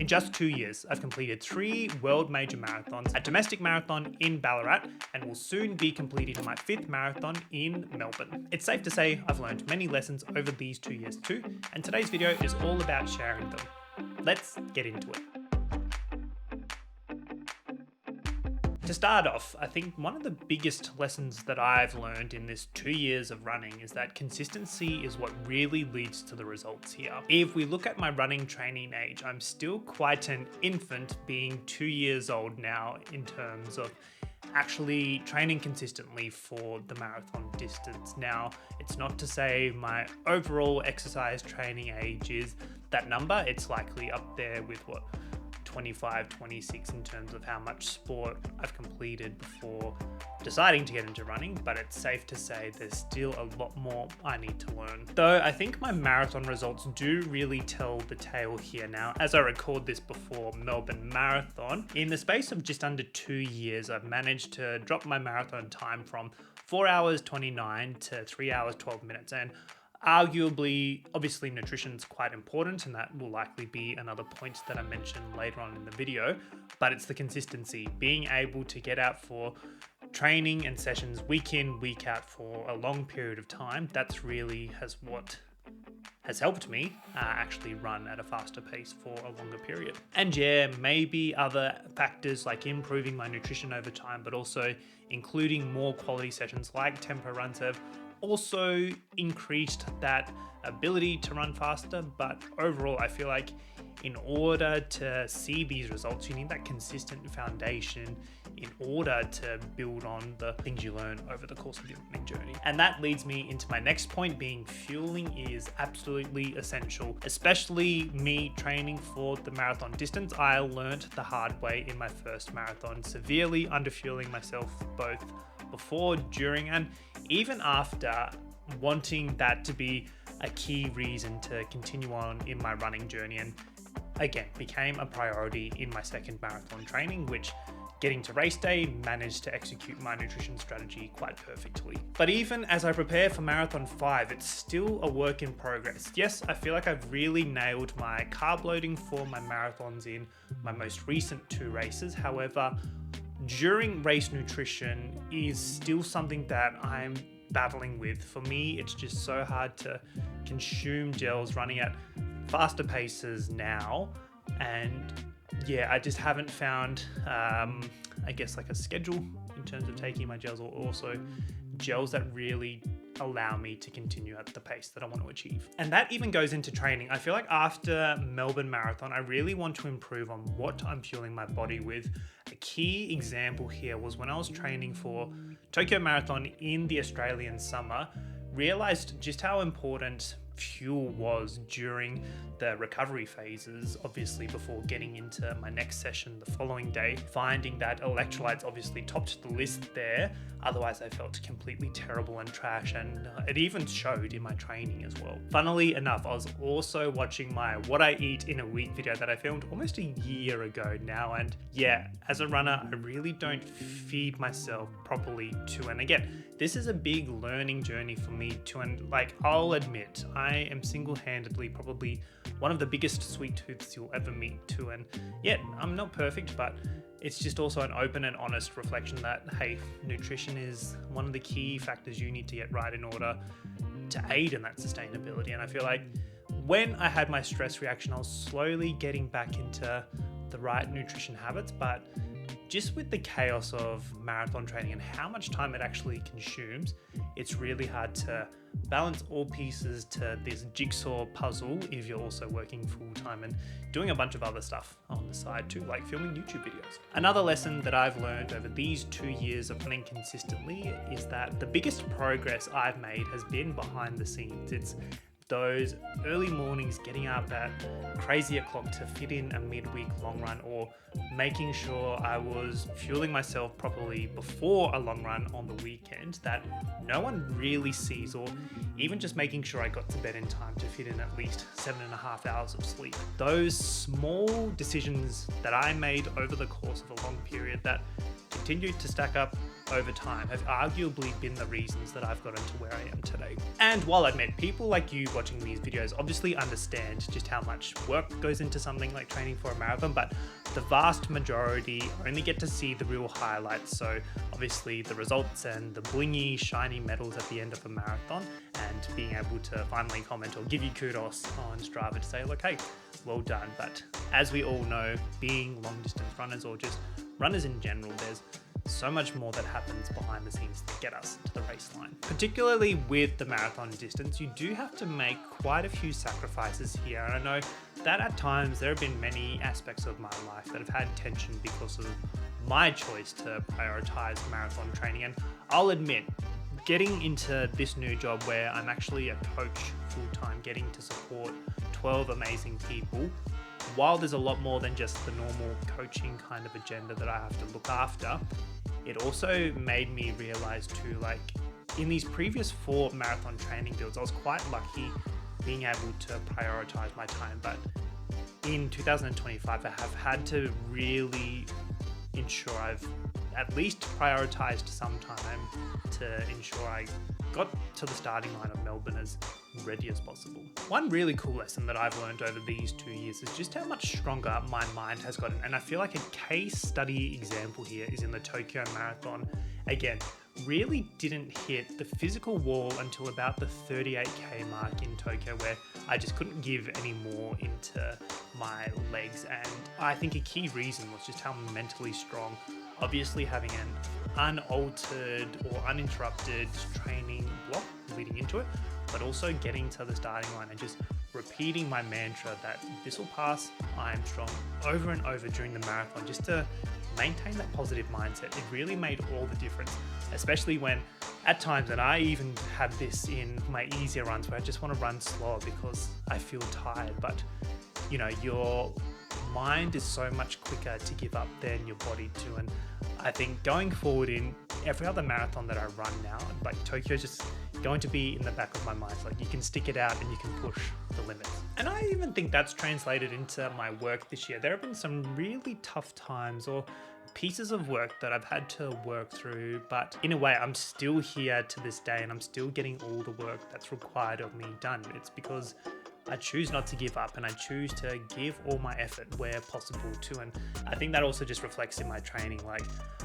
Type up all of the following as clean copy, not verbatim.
In just 2 years, I've completed 3 world major marathons, a domestic marathon in Ballarat, and will soon be completing my 5th marathon in Melbourne. It's safe to say I've learned many lessons over these 2 years too, and today's video is all about sharing them. Let's get into it. To start off, I think one of the biggest lessons that I've learned in this 2 years of running is that consistency is what really leads to the results here. If we look at my running training age, I'm still quite an infant, being 2 years old now in terms of actually training consistently for the marathon distance. Now, it's not to say my overall exercise training age is that number. It's likely up there with 25, 26 in terms of how much sport I've completed before deciding to get into running, but it's safe to say there's still a lot more I need to learn. Though I think my marathon results do really tell the tale here now. As I record this before Melbourne Marathon, in the space of just under 2 years, I've managed to drop my marathon time from 4 hours 29 to 3 hours 12 minutes. And arguably, obviously nutrition's quite important, and that will likely be another point that I mention later on in the video, but it's the consistency, being able to get out for training and sessions week in, week out for a long period of time. That's really what has helped me actually run at a faster pace for a longer period. And yeah, maybe other factors like improving my nutrition over time, but also including more quality sessions like tempo runs have also increased that ability to run faster. But overall, I feel like in order to see these results, you need that consistent foundation in order to build on the things you learn over the course of your running journey. And that leads me into my next point, being fueling is absolutely essential, especially me training for the marathon distance. I learned the hard way in my first marathon, severely underfueling myself both before, during, and even after, wanting that to be a key reason to continue on in my running journey, and again became a priority in my second marathon training, which getting to race day managed to execute my nutrition strategy quite perfectly. But even as I prepare for Marathon 5, it's still a work in progress. Yes, I feel like I've really nailed my carb loading for my marathons in my most recent 2 races. However, during race nutrition is still something that I'm battling with. For me, it's just so hard to consume gels running at faster paces now. And yeah, I just haven't found, I guess, like a schedule in terms of taking my gels, or also gels that really allow me to continue at the pace that I want to achieve. And that even goes into training. I feel like after Melbourne Marathon, I really want to improve on what I'm fueling my body with. A key example here was when I was training for Tokyo Marathon in the Australian summer, realized just how important fuel was during the recovery phases, obviously before getting into my next session the following day, finding that electrolytes obviously topped the list there. Otherwise I felt completely terrible and trash, and it even showed in my training as well. Funnily enough, I was also watching my What I Eat in a Week video that I filmed almost a year ago now, and yeah, as a runner I really don't feed myself properly too. And again, this is a big learning journey for me too, and like, I'll admit, I am single-handedly probably one of the biggest sweet tooths you'll ever meet too. And yeah, I'm not perfect, but it's just also an open and honest reflection that, hey, nutrition is one of the key factors you need to get right in order to aid in that sustainability. And I feel like when I had my stress reaction, I was slowly getting back into the right nutrition habits, but just with the chaos of marathon training and how much time it actually consumes, it's really hard to balance all pieces to this jigsaw puzzle if you're also working full time and doing a bunch of other stuff on the side too, like filming YouTube videos. Another lesson that I've learned over these 2 years of running consistently is that the biggest progress I've made has been behind the scenes. It's those early mornings, getting up at crazy o'clock to fit in a midweek long run, or making sure I was fueling myself properly before a long run on the weekend that no one really sees, or even just making sure I got to bed in time to fit in at least 7.5 hours of sleep. Those small decisions that I made over the course of a long period that continued to stack up over time have arguably been the reasons that I've gotten to where I am today. And while I admit people like you watching these videos obviously understand just how much work goes into something like training for a marathon, but the vast majority only get to see the real highlights. So obviously the results and the blingy, shiny medals at the end of a marathon, and being able to finally comment or give you kudos on Strava to say, look, hey, well done. But as we all know, being long distance runners or just runners in general, there's so much more that happens behind the scenes to get us to the race line. Particularly with the marathon distance, you do have to make quite a few sacrifices here. And I know that at times there have been many aspects of my life that have had tension because of my choice to prioritize marathon training. And I'll admit, getting into this new job where I'm actually a coach full-time, getting to support 12 amazing people, while there's a lot more than just the normal coaching kind of agenda that I have to look after, it also made me realize too, like in these previous 4 marathon training builds, I was quite lucky being able to prioritize my time. But in 2025, I have had to really ensure I've at least prioritized some time to ensure I got to the starting line of Melbourne as ready as possible. One really cool lesson that I've learned over these 2 years is just how much stronger my mind has gotten. And I feel like a case study example here is in the Tokyo Marathon. Again, really didn't hit the physical wall until about the 38k mark in Tokyo, where I just couldn't give any more into my legs. And I think a key reason was just how mentally strong, obviously having an unaltered or uninterrupted training block leading into it, but also getting to the starting line and just repeating my mantra that this will pass, I am strong, over and over during the marathon, just to maintain that positive mindset. It really made all the difference, especially when at times, and I even had this in my easier runs where I just want to run slower because I feel tired, but you know, your mind is so much quicker to give up than your body too. And I think going forward in every other marathon that I run now, like Tokyo's just going to be in the back of my mind. Like you can stick it out and you can push the limits. And I even think that's translated into my work this year. There have been some really tough times or pieces of work that I've had to work through, but in a way I'm still here to this day and I'm still getting all the work that's required of me done. It's because I choose not to give up and I choose to give all my effort where possible too. And I think that also just reflects in my training. Like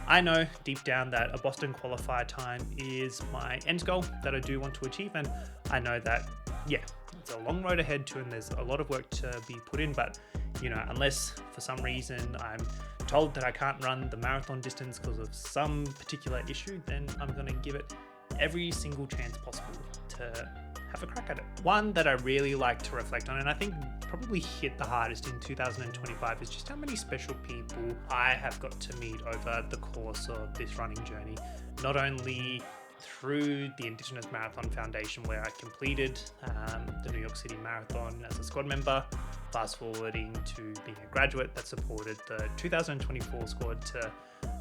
I know deep down that a Boston qualifier time is my end goal that I do want to achieve. And I know that, yeah, it's a long road ahead too and there's a lot of work to be put in, but you know, unless for some reason I'm told that I can't run the marathon distance because of some particular issue, then I'm going to give it every single chance possible to have a crack at it. One that I really like to reflect on, and I think probably hit the hardest in 2025, is just how many special people I have got to meet over the course of this running journey. Not only through the Indigenous Marathon Foundation, where I completed the New York City Marathon as a squad member, fast forwarding to being a graduate that supported the 2024 squad, to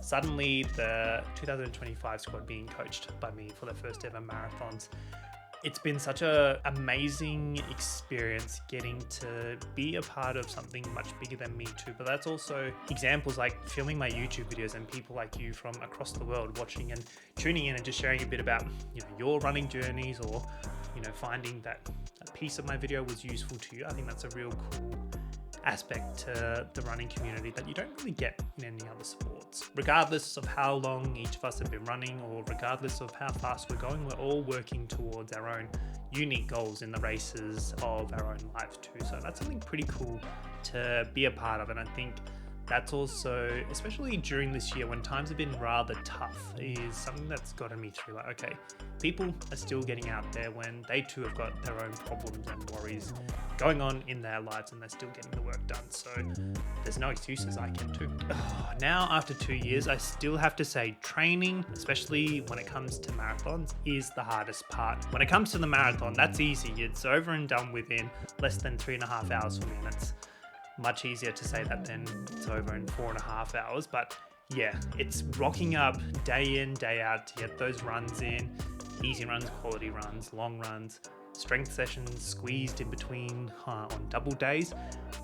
suddenly the 2025 squad being coached by me for the first ever marathons. It's been such an amazing experience getting to be a part of something much bigger than me too. But that's also examples like filming my YouTube videos and people like you from across the world watching and tuning in and just sharing a bit about, you know, your running journeys, or, you know, finding that a piece of my video was useful to you. I think that's a real cool aspect to the running community that you don't really get in any other sports. Regardless of how long each of us have been running, or regardless of how fast we're going, we're all working towards our own unique goals in the races of our own lives too. So that's something pretty cool to be a part of. And I think that's also, especially during this year when times have been rather tough, is something that's gotten me through. Like, okay, people are still getting out there when they too have got their own problems and worries going on in their lives, and they're still getting the work done. So there's no excuses, I can too. Now, after 2 years, I still have to say training, especially when it comes to marathons, is the hardest part. When it comes to the marathon, that's easy. It's over and done within less than 3.5 hours for me, and it's much easier to say that than it's over in 4.5 hours. But yeah, it's rocking up day in, day out to get those runs in, easy runs, quality runs, long runs, strength sessions squeezed in between on double days.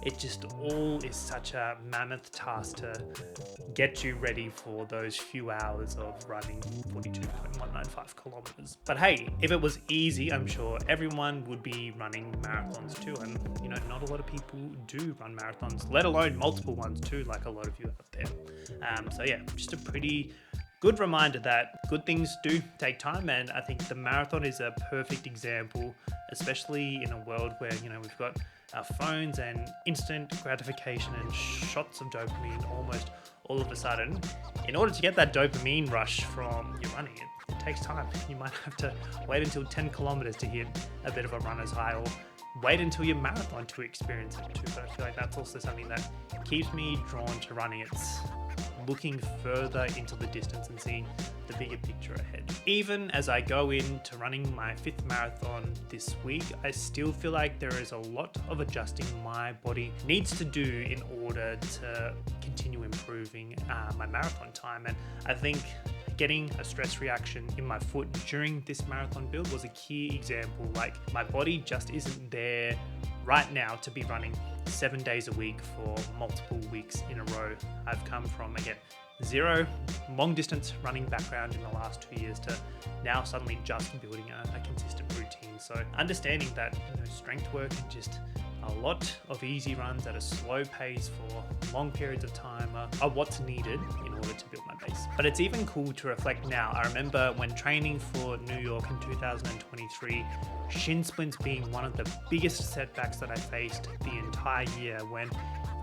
It just all is such a mammoth task to get you ready for those few hours of running 42.195 kilometers. But hey, if it was easy, I'm sure everyone would be running marathons too. And you know, not a lot of people do run marathons, let alone multiple ones too, like a lot of you out there. So yeah, just a pretty good reminder that good things do take time, and I think the marathon is a perfect example, especially in a world where, you know, we've got our phones and instant gratification and shots of dopamine almost all of a sudden. In order to get that dopamine rush from your running, it takes time. You might have to wait until 10 kilometers to hit a bit of a runner's high, or wait until your marathon to experience it too. But I feel like that's also something that keeps me drawn to running. It's looking further into the distance and seeing the bigger picture ahead. Even as I go into running my 5th marathon this week, I still feel like there is a lot of adjusting my body needs to do in order to continue improving my marathon time. And I think getting a stress reaction in my foot during this marathon build was a key example. Like, my body just isn't there right now to be running 7 days a week for multiple weeks in a row. I've come from, again, zero long distance running background in the last 2 years to now suddenly just building a consistent routine. So understanding that, you know, strength work and just a lot of easy runs at a slow pace for long periods of time are what's needed in order to build my base. But it's even cool to reflect now. I remember when training for New York in 2023, shin splints being one of the biggest setbacks that I faced the entire year. When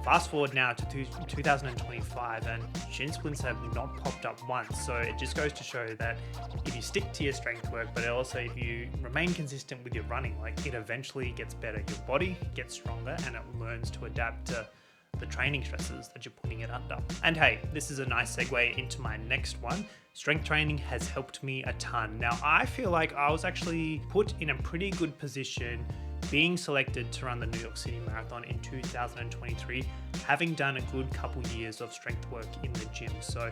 fast forward now to 2025, and shin splints have not popped up once. So it just goes to show that if you stick to your strength work, but also if you remain consistent with your running, like, it eventually gets better. Your body gets stronger and it learns to adapt to the training stresses that you're putting it under. And hey, this is a nice segue into my next one. Strength training has helped me a ton. Now, I feel like I was actually put in a pretty good position being selected to run the New York City Marathon in 2023, having done a good couple years of strength work in the gym. So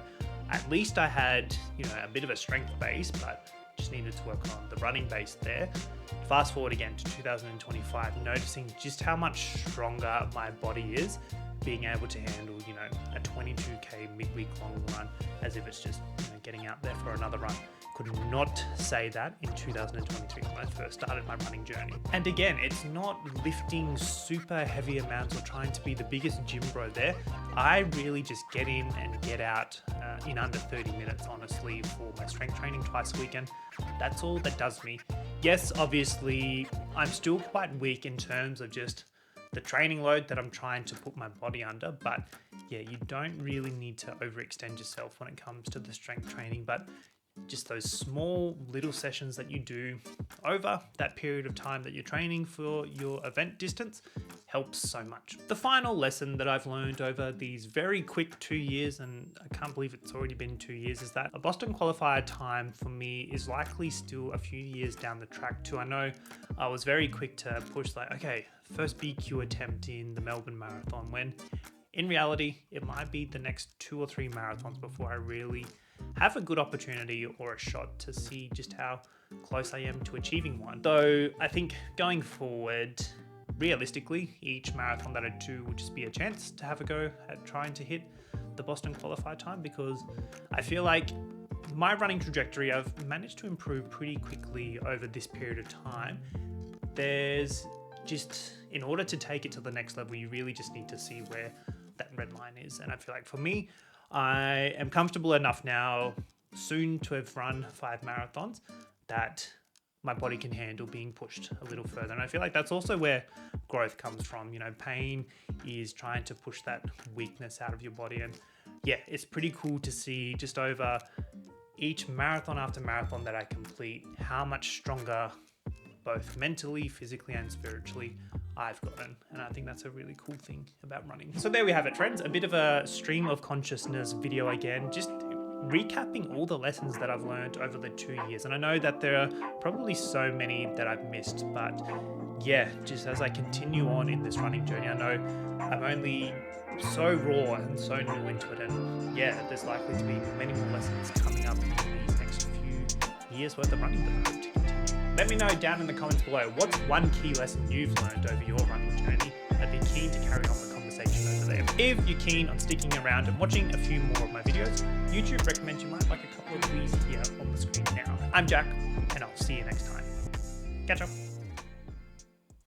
at least I had, you know, a bit of a strength base, but just needed to work on the running base there. Fast forward again to 2025, noticing just how much stronger my body is, being able to handle, you know, a 22k midweek long run as if it's just, you know, getting out there for another run. Could not say that in 2023 when I first started my running journey. And again, it's not lifting super heavy amounts or trying to be the biggest gym bro there. I really just get in and get out in under 30 minutes, honestly, for my strength training twice a week. And that's all that does me. Yes, obviously, I'm still quite weak in terms of just the training load that I'm trying to put my body under, but yeah, you don't really need to overextend yourself when it comes to the strength training. But just those small little sessions that you do over that period of time that you're training for your event distance helps so much. The final lesson that I've learned over these very quick 2 years, and I can't believe it's already been 2 years, is that a Boston qualifier time for me is likely still a few years down the track too. I know I was very quick to push like, okay, first BQ attempt in the Melbourne Marathon, when in reality, it might be the next 2 or 3 marathons before I really have a good opportunity or a shot to see just how close I am to achieving one. Though I think going forward, realistically, each marathon that I do will just be a chance to have a go at trying to hit the Boston qualifier time, because I feel like my running trajectory, I've managed to improve pretty quickly over this period of time. There's just, in order to take it to the next level, you really just need to see where that red line is. And I feel like for me, I am comfortable enough now, soon to have run 5 marathons, that my body can handle being pushed a little further. And I feel like that's also where growth comes from. You know, pain is trying to push that weakness out of your body. And yeah, it's pretty cool to see just over each marathon after marathon that I complete, how much stronger, both mentally, physically, and spiritually, I've gotten. And I think that's a really cool thing about running. So there we have it, friends. A bit of a stream of consciousness video again, just recapping all the lessons that I've learned over the 2 years. And I know that there are probably so many that I've missed, but yeah, just as I continue on in this running journey, I know I'm only so raw and so new into it. And yeah, there's likely to be many more lessons coming up in these next few years worth of running that I hope to continue. Let me know down in the comments below, what's one key lesson you've learned over your running journey? I'd be keen to carry on the conversation over there. If you're keen on sticking around and watching a few more of my videos, YouTube recommends you might like a couple of these here on the screen now. I'm Jack, and I'll see you next time. Catch up.